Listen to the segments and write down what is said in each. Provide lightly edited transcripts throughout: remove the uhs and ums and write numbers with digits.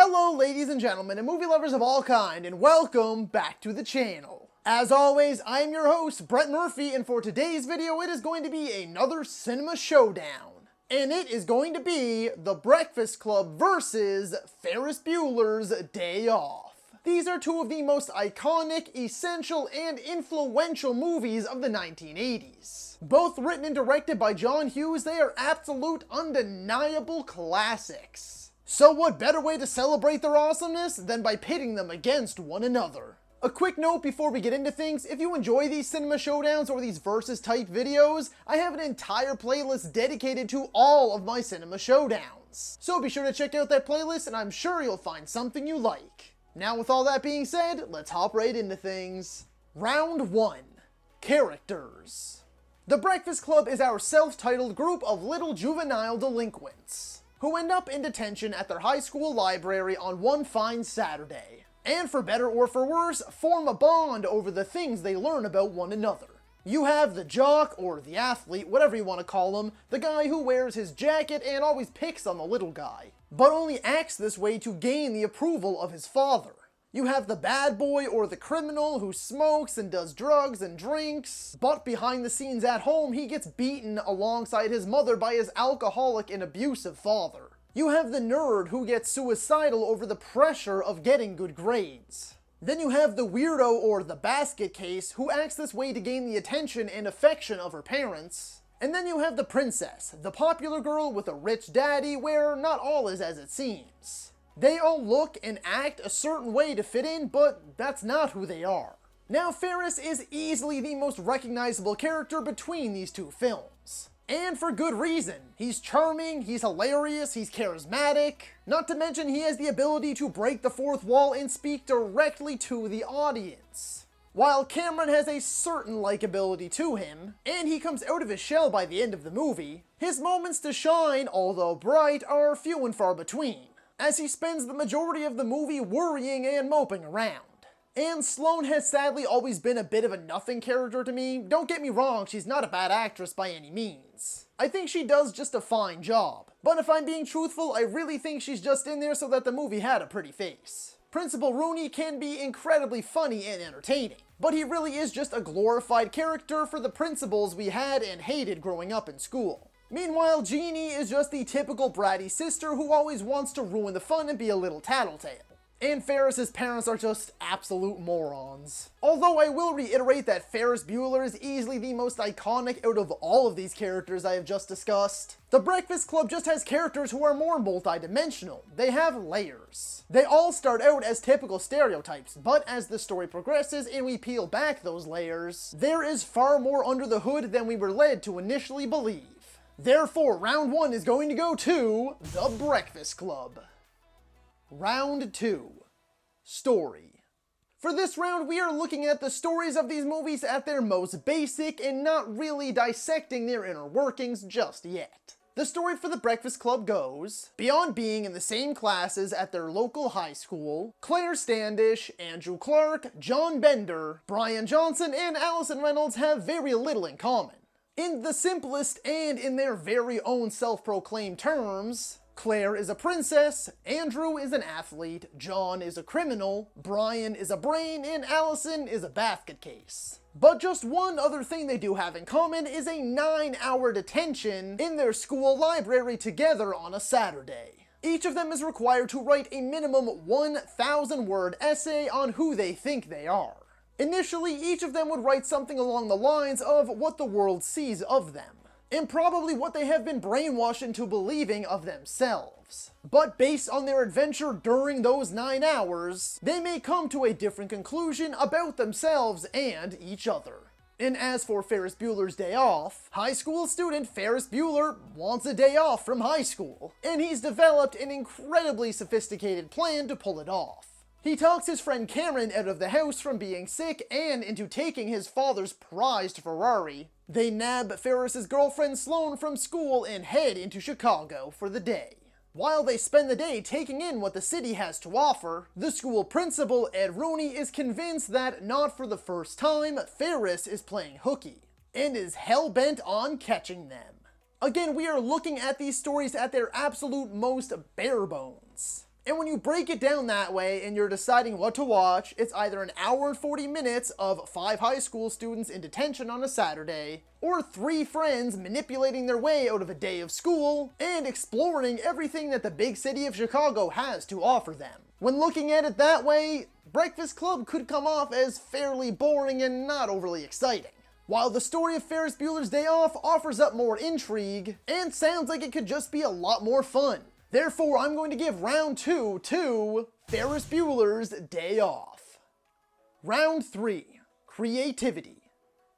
Hello ladies and gentlemen and movie lovers of all kind, and welcome back to the channel. As always, I am your host, Brett Murphy, and for today's video it is going to be another Cinema Showdown. And it is going to be The Breakfast Club versus Ferris Bueller's Day Off. These are two of the most iconic, essential, and influential movies of the 1980s. Both written and directed by John Hughes, they are absolute, undeniable classics. So what better way to celebrate their awesomeness than by pitting them against one another? A quick note before we get into things: if you enjoy these Cinema Showdowns or these versus type videos, I have an entire playlist dedicated to all of my Cinema Showdowns. So be sure to check out that playlist and I'm sure you'll find something you like. Now with all that being said, let's hop right into things. Round 1. Characters. The Breakfast Club is our self-titled group of little juvenile delinquents who end up in detention at their high school library on one fine Saturday, and for better or for worse, form a bond over the things they learn about one another. You have the jock, or the athlete, whatever you want to call him, the guy who wears his jacket and always picks on the little guy, but only acts this way to gain the approval of his father. You have the bad boy or the criminal who smokes and does drugs and drinks, but behind the scenes at home he gets beaten alongside his mother by his alcoholic and abusive father. You have the nerd who gets suicidal over the pressure of getting good grades. Then you have the weirdo or the basket case who acts this way to gain the attention and affection of her parents. And then you have the princess, the popular girl with a rich daddy, where not all is as it seems. They all look and act a certain way to fit in, but that's not who they are. Now, Ferris is easily the most recognizable character between these two films. And for good reason. He's charming, he's hilarious, he's charismatic. Not to mention he has the ability to break the fourth wall and speak directly to the audience. While Cameron has a certain likability to him, and he comes out of his shell by the end of the movie, his moments to shine, although bright, are few and far between, as he spends the majority of the movie worrying and moping around. And Sloane has sadly always been a bit of a nothing character to me. Don't get me wrong, she's not a bad actress by any means. I think she does just a fine job. But if I'm being truthful, I really think she's just in there so that the movie had a pretty face. Principal Rooney can be incredibly funny and entertaining, but he really is just a glorified character for the principals we had and hated growing up in school. Meanwhile, Jeannie is just the typical bratty sister who always wants to ruin the fun and be a little tattletale. And Ferris's parents are just absolute morons. Although I will reiterate that Ferris Bueller is easily the most iconic out of all of these characters I have just discussed. The Breakfast Club just has characters who are more multi-dimensional. They have layers. They all start out as typical stereotypes, but as the story progresses and we peel back those layers, there is far more under the hood than we were led to initially believe. Therefore, round 1 is going to go to The Breakfast Club. Round 2. Story. For this round, we are looking at the stories of these movies at their most basic and not really dissecting their inner workings just yet. The story for The Breakfast Club goes: beyond being in the same classes at their local high school, Claire Standish, Andrew Clark, John Bender, Brian Johnson, and Allison Reynolds have very little in common. In the simplest and in their very own self-proclaimed terms, Claire is a princess, Andrew is an athlete, John is a criminal, Brian is a brain, and Allison is a basket case. But just one other thing they do have in common is a 9-hour detention in their school library together on a Saturday. Each of them is required to write a minimum 1,000-word essay on who they think they are. Initially, each of them would write something along the lines of what the world sees of them, and probably what they have been brainwashed into believing of themselves. But based on their adventure during those 9 hours, they may come to a different conclusion about themselves and each other. And as for Ferris Bueller's Day Off, high school student Ferris Bueller wants a day off from high school, and he's developed an incredibly sophisticated plan to pull it off. He talks his friend Cameron out of the house from being sick and into taking his father's prized Ferrari. They nab Ferris's girlfriend Sloane from school and head into Chicago for the day. While they spend the day taking in what the city has to offer, the school principal, Ed Rooney, is convinced that not for the first time, Ferris is playing hooky, and is hell-bent on catching them. Again, we are looking at these stories at their absolute most bare bones. And when you break it down that way and you're deciding what to watch, it's either an hour and 40 minutes of 5 high school students in detention on a Saturday, or 3 friends manipulating their way out of a day of school and exploring everything that the big city of Chicago has to offer them. When looking at it that way, Breakfast Club could come off as fairly boring and not overly exciting, while the story of Ferris Bueller's Day Off offers up more intrigue and sounds like it could just be a lot more fun. Therefore, I'm going to give round 2 to Ferris Bueller's Day Off. Round 3, creativity.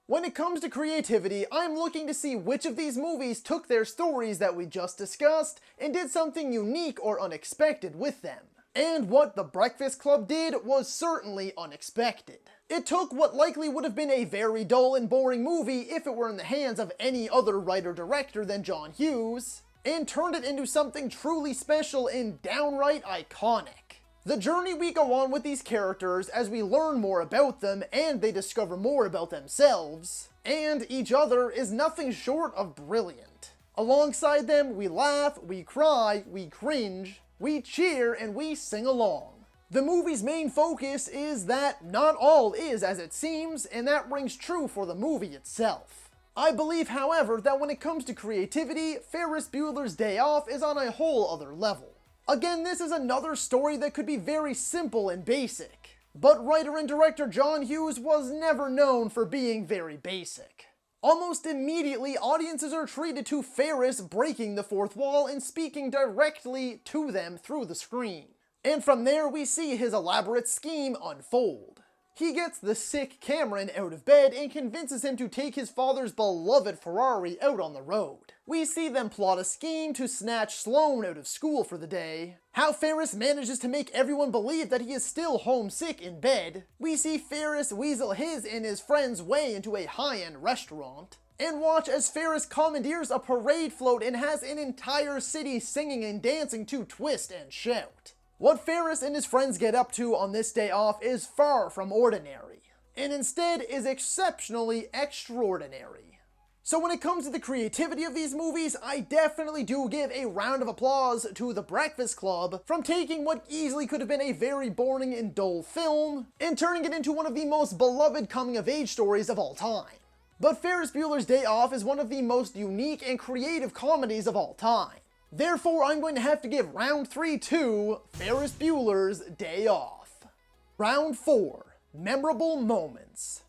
When it comes to creativity, I'm looking to see which of these movies took their stories that we just discussed and did something unique or unexpected with them. And what The Breakfast Club did was certainly unexpected. It took what likely would have been a very dull and boring movie if it were in the hands of any other writer-director than John Hughes, and turned it into something truly special and downright iconic. The journey we go on with these characters as we learn more about them and they discover more about themselves and each other is nothing short of brilliant. Alongside them, we laugh, we cry, we cringe, we cheer, and we sing along. The movie's main focus is that not all is as it seems, and that rings true for the movie itself. I believe, however, that when it comes to creativity, Ferris Bueller's Day Off is on a whole other level. Again, this is another story that could be very simple and basic, but writer and director John Hughes was never known for being very basic. Almost immediately, audiences are treated to Ferris breaking the fourth wall and speaking directly to them through the screen. And from there, we see his elaborate scheme unfold. He gets the sick Cameron out of bed and convinces him to take his father's beloved Ferrari out on the road. We see them plot a scheme to snatch Sloane out of school for the day. How Ferris manages to make everyone believe that he is still homesick in bed. We see Ferris weasel his and his friend's way into a high-end restaurant. And watch as Ferris commandeers a parade float and has an entire city singing and dancing to Twist and Shout. What Ferris and his friends get up to on this day off is far from ordinary, and instead is exceptionally extraordinary. So when it comes to the creativity of these movies, I definitely do give a round of applause to The Breakfast Club from taking what easily could have been a very boring and dull film and turning it into one of the most beloved coming-of-age stories of all time. But Ferris Bueller's Day Off is one of the most unique and creative comedies of all time. Therefore, I'm going to have to give round 3 to Ferris Bueller's Day Off. Round 4, memorable moments.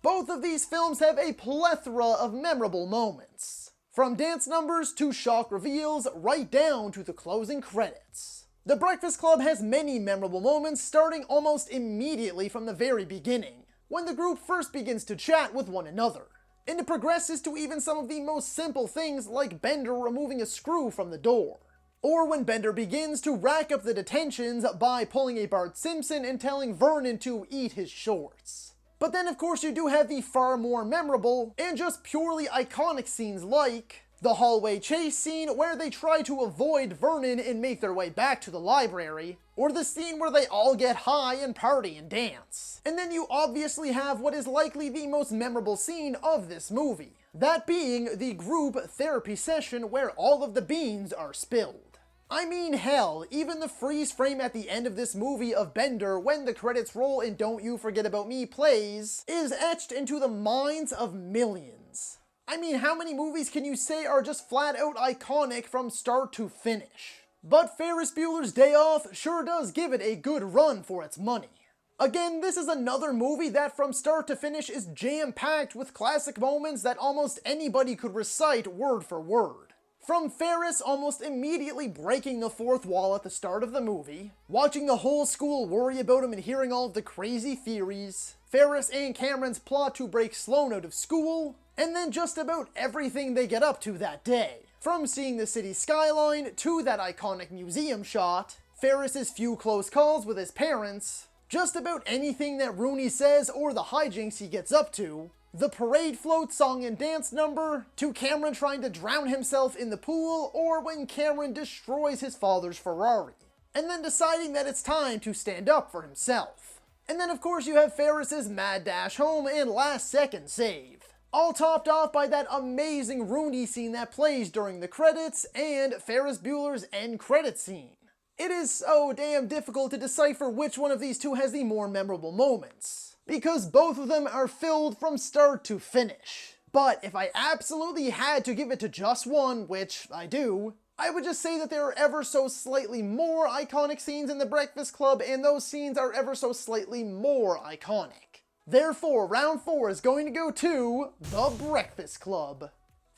Both of these films have a plethora of memorable moments, from dance numbers to shock reveals right down to the closing credits. The Breakfast Club has many memorable moments starting almost immediately from the very beginning, when the group first begins to chat with one another. And it progresses to even some of the most simple things like Bender removing a screw from the door. Or when Bender begins to rack up the detentions by pulling a Bart Simpson and telling Vernon to eat his shorts. But then of course you do have the far more memorable and just purely iconic scenes like the hallway chase scene where they try to avoid Vernon and make their way back to the library, or the scene where they all get high and party and dance. And then you obviously have what is likely the most memorable scene of this movie, that being the group therapy session where all of the beans are spilled. I mean hell, even the freeze frame at the end of this movie of Bender when the credits roll and Don't You Forget About Me plays is etched into the minds of millions. I mean, how many movies can you say are just flat out iconic from start to finish? But Ferris Bueller's Day Off sure does give it a good run for its money. Again, this is another movie that from start to finish is jam-packed with classic moments that almost anybody could recite word for word. From Ferris almost immediately breaking the fourth wall at the start of the movie, watching the whole school worry about him and hearing all of the crazy theories, Ferris and Cameron's plot to break Sloane out of school, and then just about everything they get up to that day. From seeing the city skyline to that iconic museum shot, Ferris's few close calls with his parents, just about anything that Rooney says or the hijinks he gets up to, the parade float song and dance number, to Cameron trying to drown himself in the pool, or when Cameron destroys his father's Ferrari, and then deciding that it's time to stand up for himself. And then of course you have Ferris's mad dash home and last second save. All topped off by that amazing Rooney scene that plays during the credits and Ferris Bueller's end credit scene. It is so damn difficult to decipher which one of these two has the more memorable moments, because both of them are filled from start to finish. But if I absolutely had to give it to just one, which I do, I would just say that there are ever so slightly more iconic scenes in The Breakfast Club, and those scenes are ever so slightly more iconic. Therefore, round 4 is going to go to The Breakfast Club.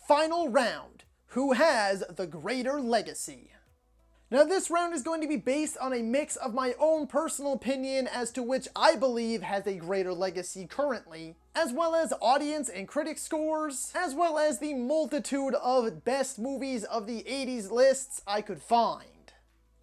Final round. Who has the greater legacy? Now this round is going to be based on a mix of my own personal opinion as to which I believe has a greater legacy currently, as well as audience and critic scores, as well as the multitude of best movies of the 80s lists I could find.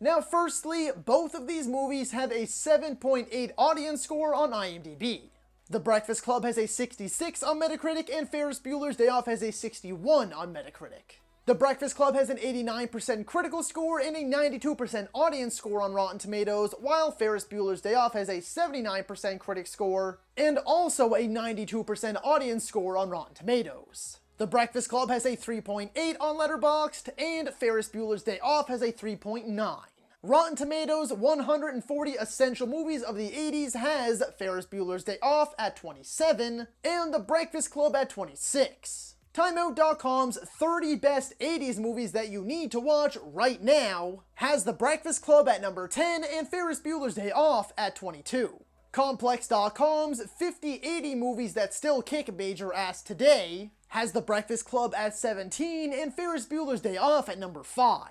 Now firstly, both of these movies have a 7.8 audience score on IMDb. The Breakfast Club has a 66 on Metacritic, and Ferris Bueller's Day Off has a 61 on Metacritic. The Breakfast Club has an 89% critical score and a 92% audience score on Rotten Tomatoes, while Ferris Bueller's Day Off has a 79% critic score and also a 92% audience score on Rotten Tomatoes. The Breakfast Club has a 3.8 on Letterboxd, and Ferris Bueller's Day Off has a 3.9. Rotten Tomatoes' 140 Essential Movies of the 80s has Ferris Bueller's Day Off at 27 and The Breakfast Club at 26. Timeout.com's 30 best 80s movies that you need to watch right now has The Breakfast Club at number 10 and Ferris Bueller's Day Off at 22. Complex.com's 50 80 movies that still kick major ass today has The Breakfast Club at 17 and Ferris Bueller's Day Off at number 5.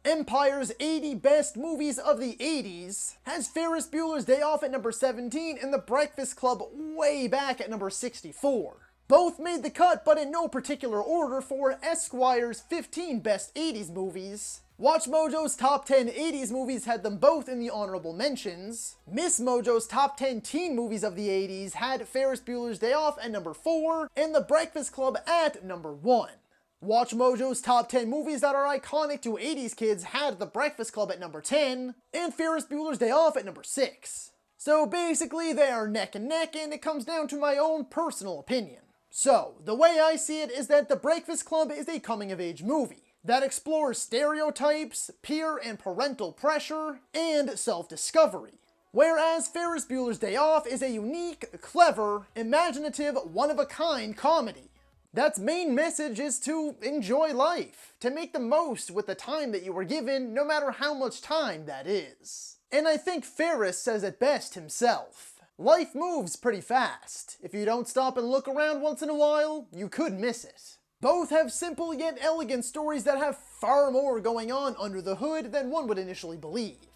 Empire's 80 best movies of the 80s has Ferris Bueller's Day Off at number 17 and The Breakfast Club way back at number 64. Both made the cut, but in no particular order, for Esquire's 15 best 80s movies. Watch Mojo's top 10 80s movies had them both in the honorable mentions. Miss Mojo's top 10 teen movies of the 80s had Ferris Bueller's Day Off at number 4 and The Breakfast Club at number 1. Watch Mojo's top 10 movies that are iconic to 80s kids had The Breakfast Club at number 10 and Ferris Bueller's Day Off at number 6. So basically they are neck and neck, and it comes down to my own personal opinion. So, the way I see it is that The Breakfast Club is a coming-of-age movie that explores stereotypes, peer and parental pressure, and self-discovery. Whereas Ferris Bueller's Day Off is a unique, clever, imaginative, one-of-a-kind comedy. That's main message is to enjoy life, to make the most with the time that you were given, no matter how much time that is. And I think Ferris says it best himself. Life moves pretty fast. If you don't stop and look around once in a while, you could miss it. Both have simple yet elegant stories that have far more going on under the hood than one would initially believe.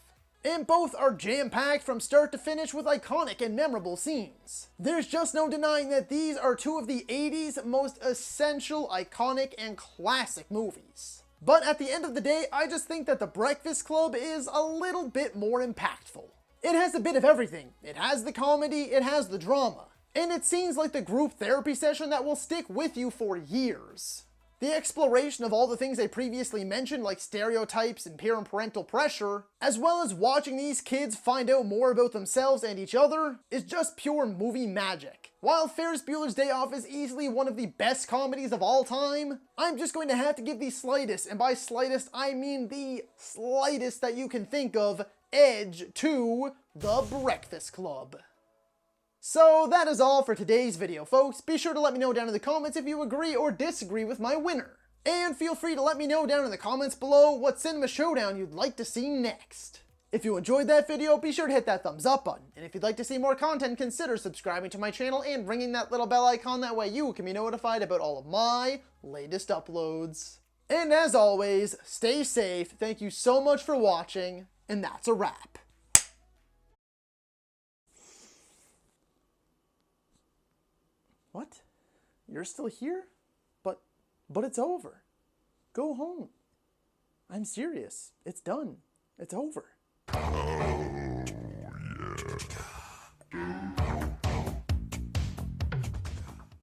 And both are jam-packed from start to finish with iconic and memorable scenes. There's just no denying that these are two of the 80s most essential, iconic, and classic movies. But at the end of the day, I just think that The Breakfast Club is a little bit more impactful. It has a bit of everything. It has the comedy, it has the drama. And it seems like the group therapy session that will stick with you for years. The exploration of all the things I previously mentioned, like stereotypes and peer and parental pressure, as well as watching these kids find out more about themselves and each other, is just pure movie magic. While Ferris Bueller's Day Off is easily one of the best comedies of all time, I'm just going to have to give the slightest, and by slightest I mean the slightest that you can think of, edge to The Breakfast Club. So that is all for today's video, folks. Be sure to let me know down in the comments if you agree or disagree with my winner. And feel free to let me know down in the comments below what Cinema Showdown you'd like to see next. If you enjoyed that video, be sure to hit that thumbs up button. And if you'd like to see more content, consider subscribing to my channel and ringing that little bell icon. That way you can be notified about all of my latest uploads. And as always, stay safe. Thank you so much for watching. And that's a wrap. What? You're still here? But it's over. Go home. I'm serious. It's done. It's over. Oh, yeah.